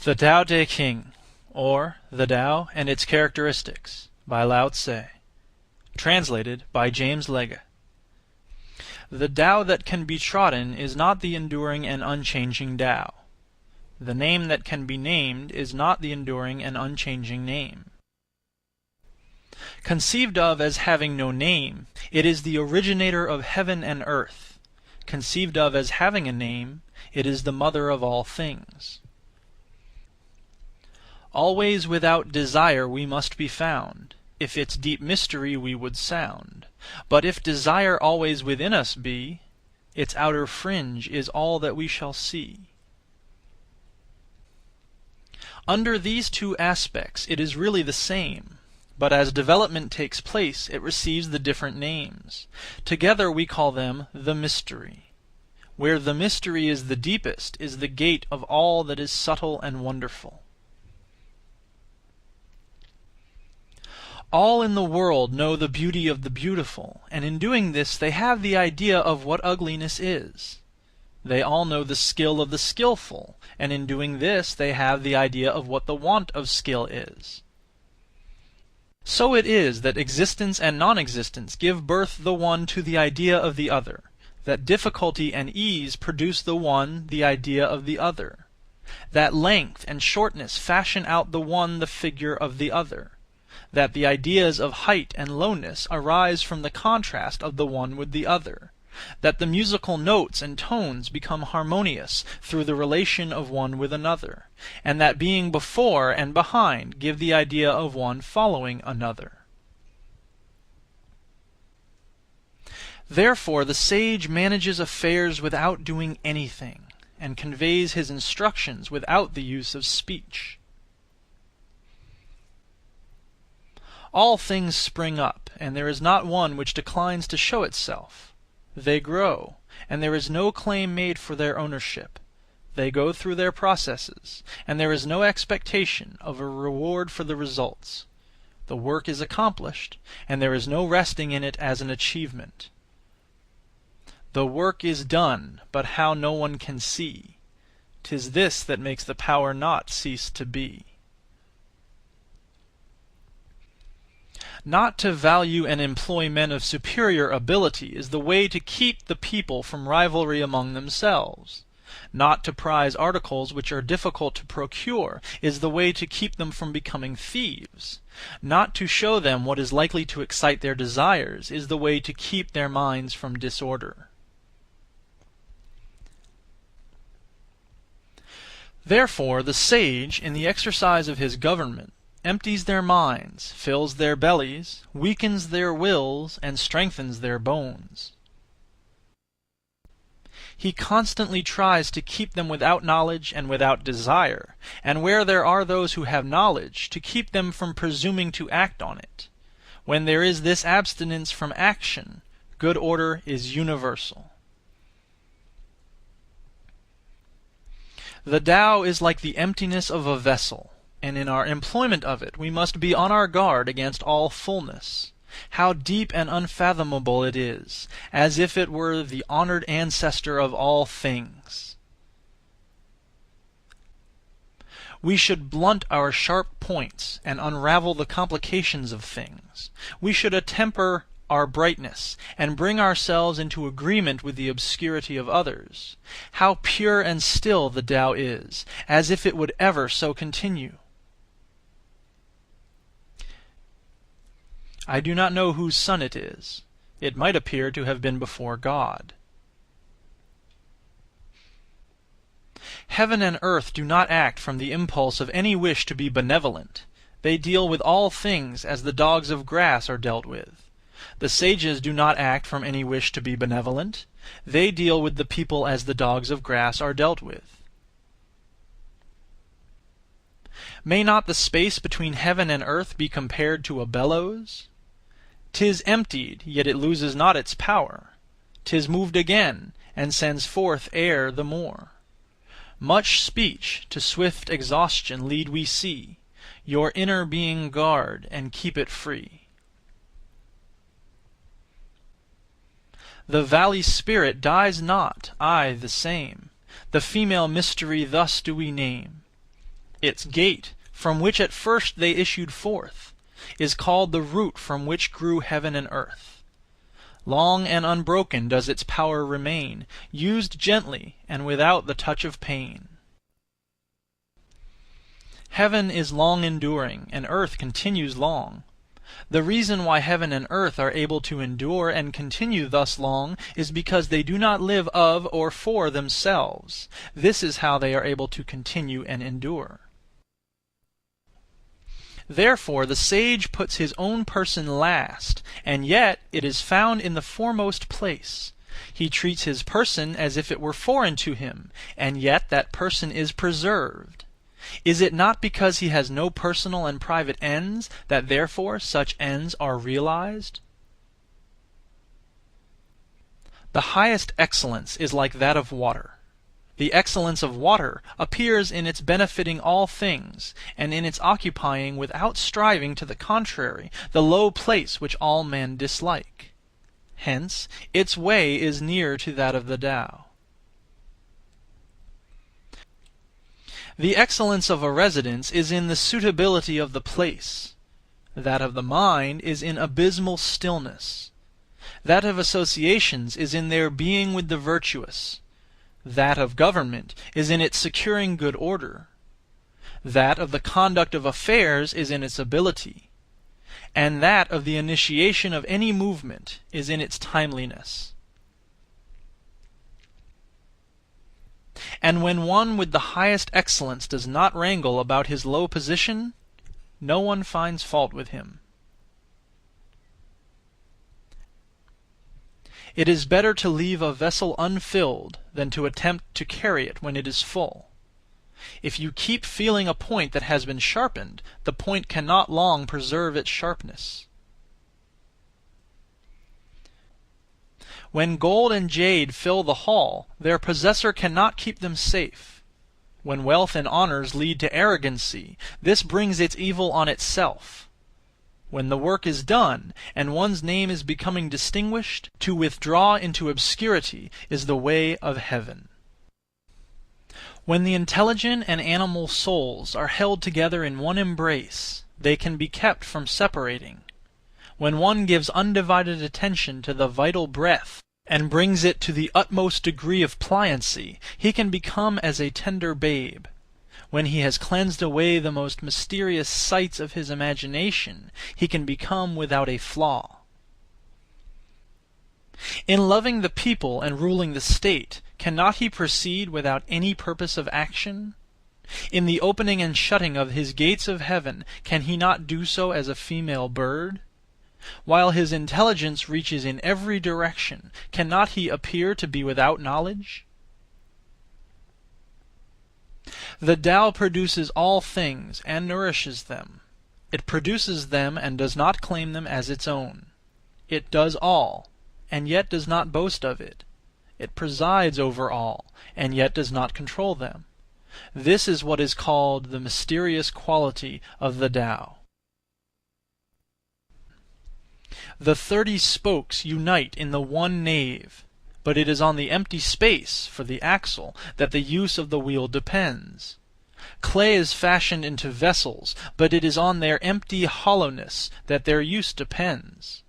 The Tao Teh King, or The Tao and Its Characteristics, by Lao Tze. Translated by James Legge. The Tao that can be trodden is not the enduring and unchanging Tao. The name that can be named is not the enduring and unchanging name. Conceived of as having no name, it is the originator of heaven and earth. Conceived of as having a name, it is the mother of all things. Always without desire we must be found, if its deep mystery we would sound. But if desire always within us be, its outer fringe is all that we shall see. Under these two aspects it is really the same, but as development takes place it receives the different names. Together we call them the mystery. Where the mystery is the deepest is the gate of all that is subtle and wonderful. All in the world know the beauty of the beautiful, and in doing this they have the idea of what ugliness is. They all know the skill of the skillful, and in doing this they have the idea of what the want of skill is. So it is that existence and non-existence give birth the one to the idea of the other, that difficulty and ease produce the one the idea of the other, that length and shortness fashion out the one the figure of the other, that the ideas of height and lowness arise from the contrast of the one with the other, that the musical notes and tones become harmonious through the relation of one with another, and that being before and behind give the idea of one following another. Therefore the sage manages affairs without doing anything, and conveys his instructions without the use of speech. All things spring up, and there is not one which declines to show itself. They grow, and there is no claim made for their ownership. They go through their processes, and there is no expectation of a reward for the results. The work is accomplished, and there is no resting in it as an achievement. The work is done, but how no one can see. 'Tis this that makes the power not cease to be. Not to value and employ men of superior ability is the way to keep the people from rivalry among themselves. Not to prize articles which are difficult to procure is the way to keep them from becoming thieves. Not to show them what is likely to excite their desires is the way to keep their minds from disorder. Therefore the sage, in the exercise of his government, empties their minds, fills their bellies, weakens their wills, and strengthens their bones. He constantly tries to keep them without knowledge and without desire, and where there are those who have knowledge, to keep them from presuming to act on it. When there is this abstinence from action, good order is universal. The Tao is like the emptiness of a vessel, and in our employment of it we must be on our guard against all fullness. How deep and unfathomable it is, as if it were the honored ancestor of all things! We should blunt our sharp points and unravel the complications of things. We should attemper our brightness, and bring ourselves into agreement with the obscurity of others. How pure and still the Tao is, as if it would ever so continue! I do not know whose son it is. It might appear to have been before God. Heaven and earth do not act from the impulse of any wish to be benevolent. They deal with all things as the dogs of grass are dealt with. The sages do not act from any wish to be benevolent. They deal with the people as the dogs of grass are dealt with. May not the space between heaven and earth be compared to a bellows? 'Tis emptied, yet it loses not its power. 'Tis moved again, and sends forth air the more. Much speech to swift exhaustion lead we see. Your inner being guard, and keep it free. The valley spirit dies not, aye the same. The female mystery thus do we name. Its gate, from which at first they issued forth, is called the root from which grew heaven and earth. Long and unbroken does its power remain, used gently and without the touch of pain. Heaven is long-enduring, and earth continues long. The reason why heaven and earth are able to endure and continue thus long is because they do not live of or for themselves. This is how they are able to continue and endure. Therefore the sage puts his own person last, and yet it is found in the foremost place. He treats his person as if it were foreign to him, and yet that person is preserved. Is it not because he has no personal and private ends that therefore such ends are realized? The highest excellence is like that of water. The excellence of water appears in its benefiting all things, and in its occupying without striving to the contrary the low place which all men dislike. Hence its way is near to that of the Tao. The excellence of a residence is in the suitability of the place. That of the mind is in abysmal stillness. That of associations is in their being with the virtuous. That of government is in its securing good order. That of the conduct of affairs is in its ability. And that of the initiation of any movement is in its timeliness. And when one with the highest excellence does not wrangle about his low position, no one finds fault with him. It is better to leave a vessel unfilled than to attempt to carry it when it is full. If you keep feeling a point that has been sharpened, the point cannot long preserve its sharpness. When gold and jade fill the hall, their possessor cannot keep them safe. When wealth and honors lead to arrogancy, this brings its evil on itself. When the work is done, and one's name is becoming distinguished, to withdraw into obscurity is the way of heaven. When the intelligent and animal souls are held together in one embrace, they can be kept from separating. When one gives undivided attention to the vital breath, and brings it to the utmost degree of pliancy, he can become as a tender babe. When he has cleansed away the most mysterious sights of his imagination, he can become without a flaw. In loving the people and ruling the state, cannot he proceed without any purpose of action? In the opening and shutting of his gates of heaven, can he not do so as a female bird? While his intelligence reaches in every direction, cannot he appear to be without knowledge? The Tao produces all things and nourishes them. It produces them and does not claim them as its own. It does all, and yet does not boast of it. It presides over all, and yet does not control them. This is what is called the mysterious quality of the Tao. The 30 spokes unite in the one nave, but it is on the empty space for the axle that the use of the wheel depends. Clay is fashioned into vessels, but it is on their empty hollowness that their use depends.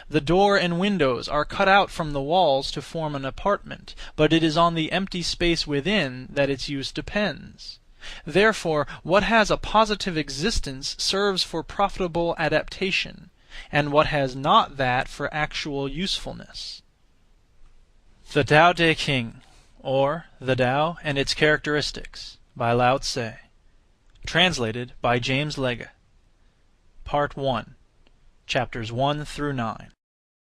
The door and windows are cut out from the walls to form an apartment, but it is on the empty space within that its use depends. Therefore, what has a positive existence serves for profitable adaptation, and what has not that for actual usefulness. The Tao Teh King, or The Tao and Its Characteristics, by Lao Tze. Translated by James Lega. Part 1. Chapters 1 through 9.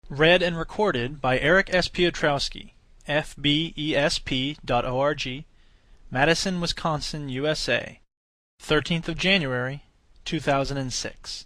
Read and recorded by Eric S. Piotrowski, fbesp.org, Madison, Wisconsin, USA. 13th of January, 2006.